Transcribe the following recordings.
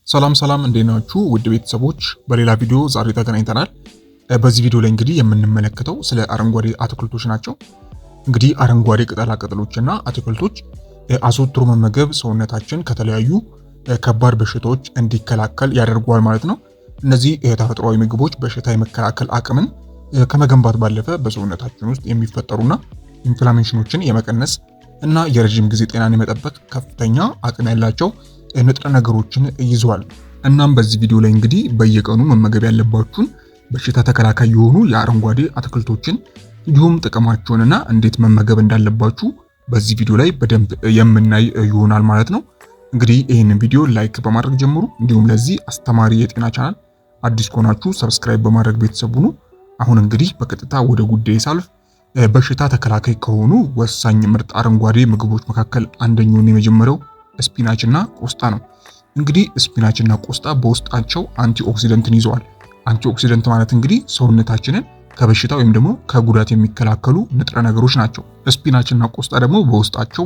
ሰላም እንዴት ናችሁ ውድ ቤተሰቦች፣ በሌላ ቪዲዮ ዛሬ ተገናኝተናል። በዚህ ቪዲዮ ላይ እንግዲህ የምንመለከተው ስለ አረንጓዴ አትክልቶች ናቸው። እንግዲህ አረንጓዴ ቅጠላ ቅጠሎችና አትክልቶች አዘውትሮ መመገብ ሰውነታችን ከተለያዩ ከባድ በሽታዎች እንዲከላከል ያደርገዋል ማለት ነው። እነዚህ ተፈጥሯዊ ምግቦች በሽታ የመከላከል አቅምን ከመገንባት ባለፈ በሰውነታችን ውስጥ የሚፈጠሩና ኢንፍላሜሽኖችን የመቀነስ እና የረጅም ጊዜ ጤናን የመጠበቅ ከፍተኛ አቅም ያላቸው ንጥረ ነገሮችን ይዟል። እናም በዚህ ቪዲዮ ላይ እንግዲህ በየቀኑ መመገብ ያለባችሁን በሽታ ተከላካይ የሆኑ የአረንጓዴ አትክልቶችን እንዲሁም ጥቅማቸውንና እንዴት መመገብ እንዳለባችሁ በዚህ ቪዲዮ ላይ በደንብ የምናይ ይሆናል ማለት ነው። እንግዲህ ይህንን ቪዲዮ ላይክ በማድረግ ጀምሩ። እንዲሁም ለዚህ አስተማሪ የጤና ቻናል አዲስ ከሆናችሁ ሰብስክራይብ በማድረግ ቤተሰብ ሁኑ። አሁን እንግዲህ በቀጥታ ወደ ጉዳይ ሳልፍ በሽታ ተከላካይ ከሆኑ ወሳኝ ምርጥ አረንጓዴ ምግቦች መካከል አንደኛውና የመጀመሪያው ስፒናች እና ቆስጣ ነው። እንግዲህ ስፒናች እና ቆስጣ በውስጣቸው አንቲኦክሲደንትን ይዘዋል። አንቲኦክሲደንት ማለት እንግዲህ ሰውነታችንን ከበሽታ ወይም ደግሞ ከጉዳት የሚከላከሉ ንጥረ ነገሮች ናቸው። ስፒናች እና ቆስጣ ደግሞ በውስጣቸው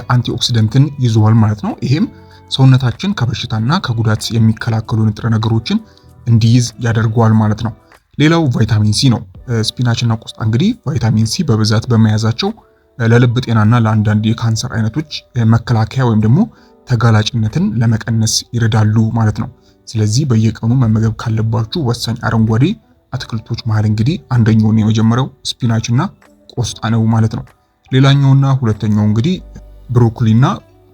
አንቲኦክሲደንትን ይዘዋል ማለት ነው። ይሄም ሰውነታችን ከበሽታና ከጉዳት የሚከላከሉ ንጥረ ነገሮችን እንዲይዝ ያደርገዋል ማለት ነው። ሌላው ቫይታሚን ሲ ነው። ስፒናች እና ቆስጣ እንግዲህ ቫይታሚን ሲ በብዛት በመያዛቸው ለልብ ጤናና ለአንዳንድ የካንሰር አይነቶች መከላከያ ወይም ደግሞ ተጋላጭነትን ለመቀነስ ይረዳሉ ማለት ነው። ስለዚህ በየቀኑ መመገብ ካለባችሁ ወሳኝ አረንጓዴ አትክልቶች መሃል እንግዲህ አንደኛውና የመጀመሪያው ስፒናች እና ቆስጣ ነው ማለት ነው። ሌላኛውና ሁለተኛው እንግዲህ ብሮኮሊና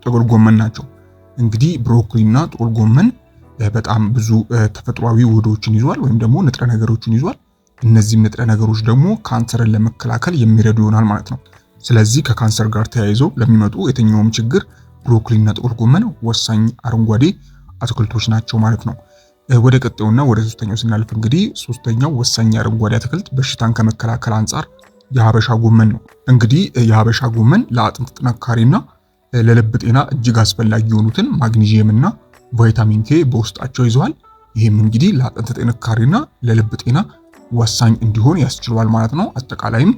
ጥቅል ጎመን ናቸው። እንግዲህ ብሮኮሊና ጥቅል ጎመን በጣም ብዙ ተፈጥሯዊ ውህዶችን ይዟል ወይም ደግሞ ንጥረ ነገሮችን ይዟል። እነዚህም ንጥረ ነገሮች ደግሞ ካንሰርን ለመከላከል የሚረዱ ይሆናል ማለት ነው። ስለዚህ ከካንሰር ጋር ተያይዞ ለሚመጡ የትኛውም ችግር ብሮኮሊና ጥቅል ጎመን ወሳኝ አረንጓዴ አትክልቶች ናቸው ማለት ነው። ወደ ቀጣዩና ወደ ሶስተኛው ስናልፍ እንግዲህ ሶስተኛው ወሳኝ አረንጓዴ አትክልት በሽታን ከመከላከል አንጻር የሀበሻ ጎመን ነው። እንግዲህ የሀበሻ ጎመን ለአጥንት ጥንካሬና ለልብ ጤና እጅግ አስፈላጊ የሆኑትን ማግኒዚየም እና ቫይታሚን ኬ በውስጣቸው ይዘዋል። ይህም እንግዲህ ለአጥንት ጥንካሬና ለልብ ጤና ወሳኝ እንዲሆን ያስችሏል ማለት ነው። አጠቃላይም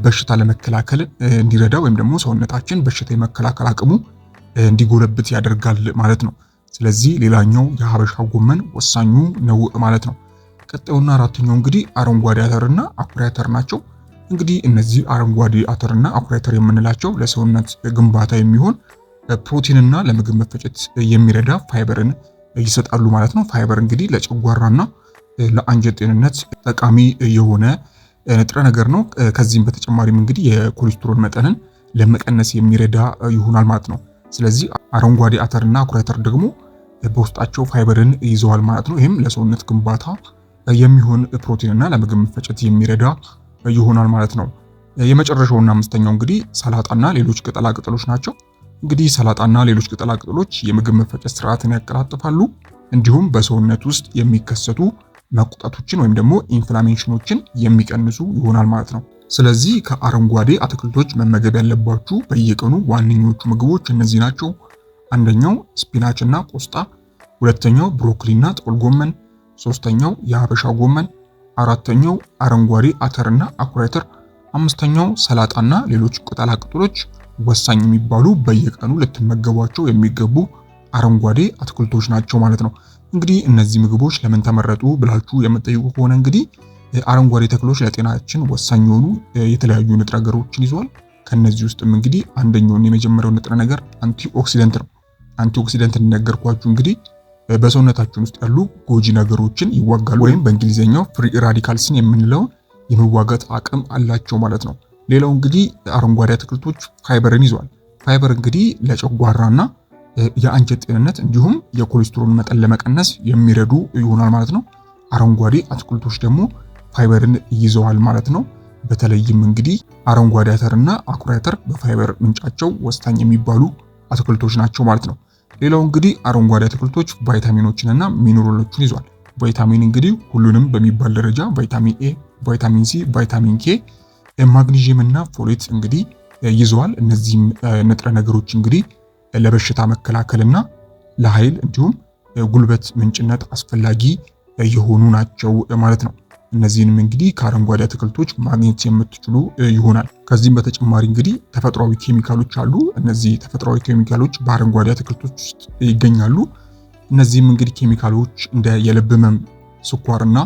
በሽታ ለመከላከል እንዲረዳ ወይም ደግሞ ሰውነታችን በሽታ የመከላከል አቅሙ እንዲጎለብት ያደርጋል ማለት ነው። ስለዚህ ሌላኛው የሀበሻ ጎመን ወሳኙ ነው ማለት ነው። ቀጣዩና አራተኛው እንግዲህ አረንጓዴ አተርና አኩሪ አተር ናቸው። እንግዲህ እነዚህ አረንጓዴ አተርና አኩሪ አተር የምንላቸው ለሰውነት ግንባታ የሚሆን ፕሮቲንና ለምግብ መፈጨት የሚረዳ ፋይበርን ይሰጣሉ ማለት ነው። ፋይበር እንግዲህ ለጨጓራና ለአንጀት ጤንነት ጠቃሚ የሆነ ንጥረ ነገር ነው። ከዚህም በተጨማሪም እንግዲህ የኮሌስትሮል መጠንን ለመቀነስ የሚረዳ ይሆናል ማለት ነው። ስለዚህ አረንጓዴ አተርና አኩሪ አተር ደግሞ በውስጣቸው ፋይበርን ይዘዋል ማለት ነው። ይህም ለሰውነት ግንባታ የሚሆን ፕሮቲንና ለምግብ መፈጨት የሚረዳ ይሆናል ማለት ነው። የመጨረሻውና አምስተኛው እንግዲህ ሰላጣና ሌሎች ቅጠላ ቅጠሎች ናቸው። እንግዲህ ሰላጣና ሌሎች ቅጠላ ቅጠሎች የምግብ መፈጨት ስርዓትን ያቀላጥፋሉ፣ እንዲሁም በሰውነት ውስጥ የሚከሰቱ መቆጣቶችን ወይም ደግሞ ኢንፍላሜሽኖችን የሚቀንሱ ይሆናል ማለት ነው። ስለዚህ ከአረንጓዴ አትክልቶች መመገብ ያለባችሁ በየቀኑ ዋነኞቹ ምግቦች እነዚህ ናቸው። አንደኛው ስፒናች እና ቆስጣ፣ ሁለተኛው ብሮኮሊና ጥቅል ጎመን፣ ሶስተኛው የሀበሻ ጎመን፣ አራተኛው አረንጓዴ አተርና አኩሪ አተር፣ አምስተኛው ሰላጣና ሌሎች ቅጠላ ቅጠሎች ወሳኝ የሚባሉ በየቀኑ ልትመገቧቸው የሚገቡ አረንጓዴ አትክልቶች ናቸው ማለት ነው። እንግዲህ እነዚህ ምግቦች ለምን ተመረጡ ብላችሁ የምትጠይቁ ከሆነ እንግዲህ አረንጓዴ ተክሎች ለጤናችን ወሳኝ የሆኑ የተለያዩ ንጥረ ነገሮችን ይዘዋል። ከነዚህ ውስጥም እንግዲህ አንደኛውና የመጀመሪያው ንጥረ ነገር አንቲኦክሲደንት ነው። አንቲኦክሲደንት እንደነገርኳችሁ እንግዲህ በሰውነታችን ውስጥ ያሉ ጎጂ ነገሮችን ይዋጋሉ ወይም በእንግሊዝኛው ፍሪ ራዲካልስን የምንለውን የመዋጋት አቅም አላቸው ማለት ነው። ሌላው እንግዲህ አረንጓዴ አትክልቶች ፋይበርን ይዘዋል። ፋይበር እንግዲህ ለጨጓራና የአንጀት ጤንነት እንዲሁም የኮሌስትሮል መጠን ለመቀነስ የሚረዱ ይሆናል ማለት ነው። አረንጓዴ አትክልቶች ደግሞ ፋይበርን ይዘዋል ማለት ነው። በተለይም እንግዲህ አረንጓዴ አተርና አኩሪ አተር በፋይበር ምንጫቸው ወሳኝ የሚባሉ አትክልቶች ናቸው ማለት ነው። ሌላው እንግዲህ አረንጓዴ አትክልቶች ቫይታሚኖችንና ሚነራሎችን ይዟል። ቫይታሚን እንግዲህ ሁሉንም በሚባል ደረጃ ቫይታሚን ኤ፣ ቫይታሚን ሲ፣ ቫይታሚን ኬ፣ ማግኒዚየም እና ፎሌት እንግዲህ ይዘዋል። እነዚህም ንጥረ ነገሮች እንግዲህ ለበሽታ መከላከልና ለኃይል እንዲሁም ጉልበት ምንጭነት አስፈላጊ የሆኑ ናቸው ማለት ነው። እነዚህንም እንግዲህ ከአረንጓዴ አትክልቶች ማግኘት የምትችሉ ይሆናል። ከዚህም በተጨማሪ እንግዲህ ተፈጥሯዊ ኬሚካሎች አሉ። እነዚህ ተፈጥሯዊ ኬሚካሎች በአረንጓዴ አትክልቶች ውስጥ ይገኛሉ። እነዚህም እንግዲህ ኬሚካሎች እንደ የልብ ህመም፣ ስኳርና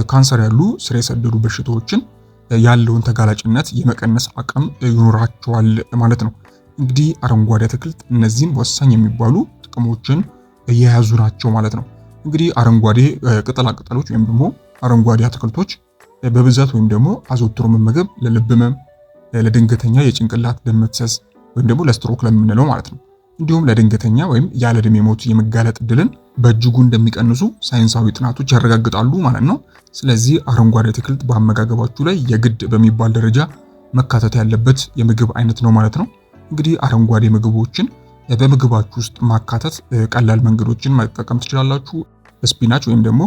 ካንሰር ያሉ ስር የሰደዱ በሽታዎችን ያለውን ተጋላጭነት የመቀነስ አቅም ይኖራቸዋል ማለት ነው። እንግዲህ አረንጓዴ አትክልት እነዚህን ወሳኝ የሚባሉ ጥቅሞችን የያዙ ናቸው ማለት ነው። እንግዲህ አረንጓዴ ቅጠላ ቅጠሎች ወይም ደግሞ አረንጓዴ አትክልቶች በብዛት ወይም ደግሞ አዘውትሮ መመገብ ለልብ ህመም፣ ለድንገተኛ የጭንቅላት ደም መፍሰስ ወይም ደግሞ ለስትሮክ ለምንለው ማለት ነው፣ እንዲሁም ለድንገተኛ ወይም ያለ ዕድሜ ሞት የመጋለጥ እድልን በእጅጉ እንደሚቀንሱ ሳይንሳዊ ጥናቶች ያረጋግጣሉ ማለት ነው። ስለዚህ አረንጓዴ አትክልት በአመጋገባችሁ ላይ የግድ በሚባል ደረጃ መካተት ያለበት የምግብ አይነት ነው ማለት ነው። እንግዲህ አረንጓዴ ምግቦችን በምግባችሁ ውስጥ ማካተት ቀላል መንገዶችን መጠቀም ትችላላችሁ። ስፒናች ወይም ደግሞ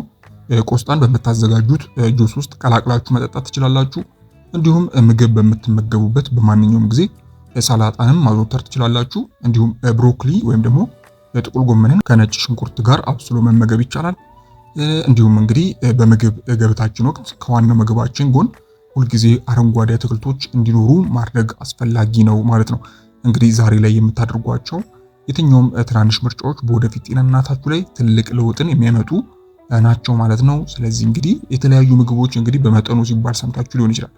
ቆስጣን በምታዘጋጁት ጁስ ውስጥ ቀላቅላችሁ መጠጣት ትችላላችሁ። እንዲሁም ምግብ በምትመገቡበት በማንኛውም ጊዜ ሰላጣንም ማዘውተር ትችላላችሁ። እንዲሁም ብሮኮሊ ወይም ደግሞ ጥቁር ጎመንን ከነጭ ሽንኩርት ጋር አብስሎ መመገብ ይቻላል። እንዲሁም እንግዲህ በምግብ ገበታችን ወቅት ከዋናው ምግባችን ጎን ሁልጊዜ አረንጓዴ አትክልቶች እንዲኖሩ ማድረግ አስፈላጊ ነው ማለት ነው። እንግዲህ ዛሬ ላይ የምታደርጓቸው የትኛውም ትናንሽ ምርጫዎች በወደፊት ጤንነታችሁ ላይ ትልቅ ለውጥን የሚያመጡ ናቸው ማለት ነው። ስለዚህ እንግዲህ የተለያዩ ምግቦች እንግዲህ በመጠኑ ሲባል ሰምታችሁ ሊሆን ይችላል።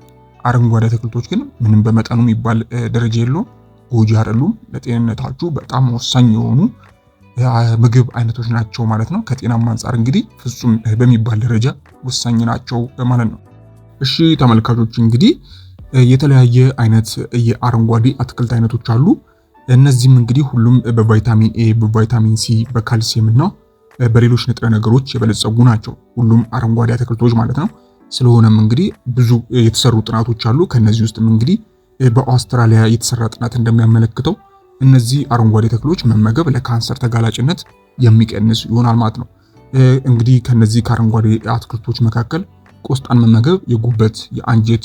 አረንጓዴ አትክልቶች ግን ምንም በመጠኑ የሚባል ደረጃ የለውም፣ ጎጂ አይደሉም። ለጤንነታችሁ በጣም ወሳኝ የሆኑ ምግብ አይነቶች ናቸው ማለት ነው። ከጤናማ አንጻር እንግዲህ ፍጹም በሚባል ደረጃ ወሳኝ ናቸው ማለት ነው። እሺ ተመልካቾች እንግዲህ የተለያየ አይነት የአረንጓዴ አትክልት አይነቶች አሉ። እነዚህም እንግዲህ ሁሉም በቫይታሚን ኤ፣ በቫይታሚን ሲ፣ በካልሲየም እና በሌሎች ንጥረ ነገሮች የበለጸጉ ናቸው። ሁሉም አረንጓዴ አትክልቶች ማለት ነው። ስለሆነም እንግዲህ ብዙ የተሰሩ ጥናቶች አሉ። ከነዚህ ውስጥም እንግዲህ በአውስትራሊያ የተሰራ ጥናት እንደሚያመለክተው እነዚህ አረንጓዴ ተክሎች መመገብ ለካንሰር ተጋላጭነት የሚቀንስ ይሆናል ማለት ነው። እንግዲህ ከነዚህ ከአረንጓዴ አትክልቶች መካከል ቆስጣን መመገብ የጉበት፣ የአንጀት፣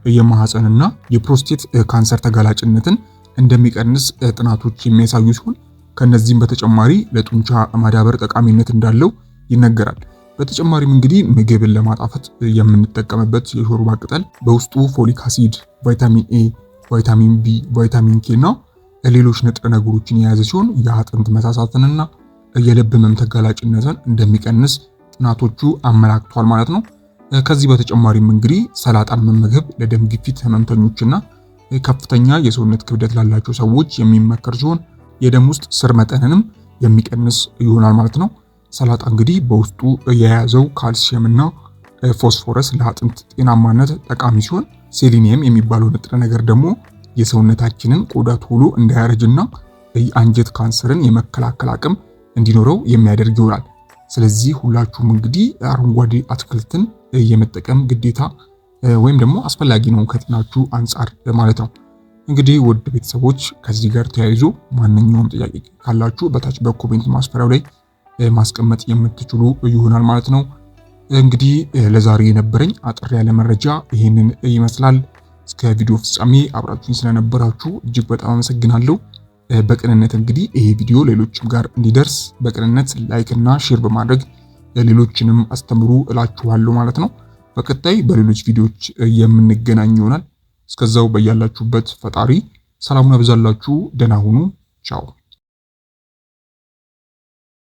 የማህፀንና የፕሮስቴት ካንሰር ተጋላጭነትን እንደሚቀንስ ጥናቶች የሚያሳዩ ሲሆን ከነዚህም በተጨማሪ ለጡንቻ ማዳበር ጠቃሚነት እንዳለው ይነገራል። በተጨማሪም እንግዲህ ምግብን ለማጣፈጥ የምንጠቀምበት የሾርባ ቅጠል በውስጡ ፎሊክ አሲድ፣ ቫይታሚን ኤ፣ ቫይታሚን ቢ፣ ቫይታሚን ኬ እና ሌሎች ንጥረ ነገሮችን የያዘ ሲሆን የአጥንት መሳሳትንና የልብ ህመም ተጋላጭነትን እንደሚቀንስ ጥናቶቹ አመላክቷል ማለት ነው። ከዚህ በተጨማሪም እንግዲህ ሰላጣን መመገብ ለደም ግፊት ህመምተኞችና ከፍተኛ የሰውነት ክብደት ላላቸው ሰዎች የሚመከር ሲሆን የደም ውስጥ ስር መጠንንም የሚቀንስ ይሆናል ማለት ነው። ሰላጣ እንግዲህ በውስጡ የያዘው ካልሲየም እና ፎስፎረስ ለአጥንት ጤናማነት ጠቃሚ ሲሆን ሴሊኒየም የሚባለው ንጥረ ነገር ደግሞ የሰውነታችንን ቆዳ ቶሎ እንዳያረጅና የአንጀት ካንሰርን የመከላከል አቅም እንዲኖረው የሚያደርግ ይሆናል። ስለዚህ ሁላችሁም እንግዲህ አረንጓዴ አትክልትን የመጠቀም ግዴታ ወይም ደግሞ አስፈላጊ ነው ከጤናችሁ አንጻር ማለት ነው። እንግዲህ ውድ ቤተሰቦች ከዚህ ጋር ተያይዞ ማንኛውም ጥያቄ ካላችሁ በታች በኮሜንት ማስፈሪያው ላይ ማስቀመጥ የምትችሉ ይሆናል ማለት ነው። እንግዲህ ለዛሬ የነበረኝ አጠር ያለ መረጃ ይህንን ይመስላል። እስከ ቪዲዮ ፍጻሜ አብራችሁኝ ስለነበራችሁ እጅግ በጣም አመሰግናለሁ። በቅንነት እንግዲህ ይሄ ቪዲዮ ሌሎችም ጋር እንዲደርስ በቅንነት ላይክ እና ሼር በማድረግ ሌሎችንም አስተምሩ እላችኋለሁ ማለት ነው። በቀጣይ በሌሎች ቪዲዮዎች የምንገናኝ ይሆናል። እስከዛው በያላችሁበት ፈጣሪ ሰላሙን ያብዛላችሁ። ደህና ሁኑ። ቻው